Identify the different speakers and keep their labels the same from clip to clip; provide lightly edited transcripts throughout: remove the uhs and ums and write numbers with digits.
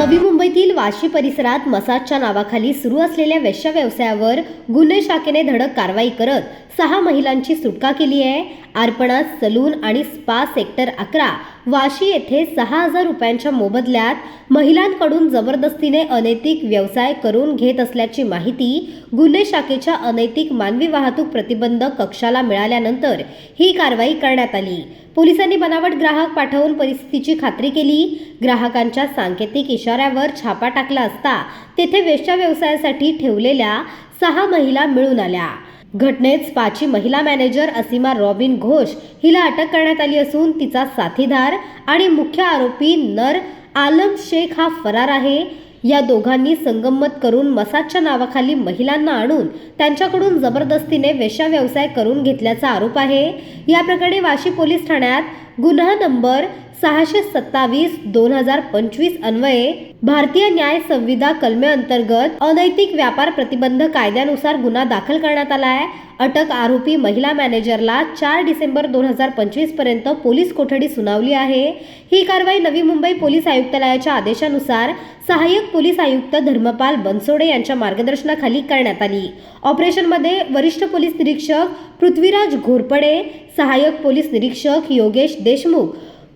Speaker 1: नवी मुंबईतील वाशी परिसरात मसाजच्या नावाखाली सुरू असलेल्या वेश्या व्यवसायावर गुन्हे शाखेने धडक कारवाई करत 6 महिलांची सुटका केली आहे। अर्पणा सलून आणि स्पा सेक्टर 11 वाशी येथे 6,000 रुपयांच्या मोबदल्यात महिलांकडून जबरदस्तीने अनैतिक व्यवसाय करून घेत असल्याची माहिती गुन्हे शाखेच्या अनैतिक मानवी वाहतूक प्रतिबंधक कक्षाला मिळाल्यानंतर ही कारवाई करण्यात आली। पोलिसांनी बनावट ग्राहक पाठवून परिस्थितीची खात्री केली। ग्राहकांच्या सांकेतिक इशाऱ्यावर छापा टाकला असता तेथे वेश्या व्यवसायासाठी ठेवलेल्या 6 महिला मिळून आल्या। घटनेत स्पाची महिला मॅनेजर असीमा रॉबिन घोष हिला अटक करण्यात आली असून तिचा साथीदार आणि मुख्य आरोपी नर आलम शेख हा फरार आहे। या दोघांनी संगनमत करून मसाजच्या नावाखाली महिलांना आणून त्यांच्याकडून जबरदस्तीने वेश्या व्यवसाय करून घेतल्याचा आरोप आहे। या प्रकरणी वाशी पोलीस ठाण्यात गुन्हा नंबर 627/2025 अन्वये भारतीय न्याय संविधा कलमे अंतर्गत अनैतिक व्यापार प्रतिबंध कायद्यानुसार गुन्हा दाखल करण्यात आला आहे। अटक आरोपी महिला मॅनेजरला 4 डिसेंबर 2025 पर्यंत पोलीस कोठडी सुनावली आहे। ही कारवाई नवी मुंबई पोलीस आयुक्तालयाच्या आदेशानुसार सहाय्यक पोलीस आयुक्त धर्मपाल बनसोडे यांच्या मार्गदर्शनाखाली करण्यात आली। ऑपरेशनमध्ये वरिष्ठ पोलीस निरीक्षक पृथ्वीराज घोरपडे, सहाय्यक पोलीस निरीक्षक योगेश देशमुख,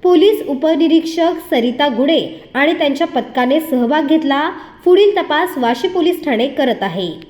Speaker 1: पोलीस उपनिरीक्षक सरिता गुडे आणि त्यांच्या पथकाने सहभाग घेतला। पुढील तपास वाशी पोलीस ठाणे करत आहे।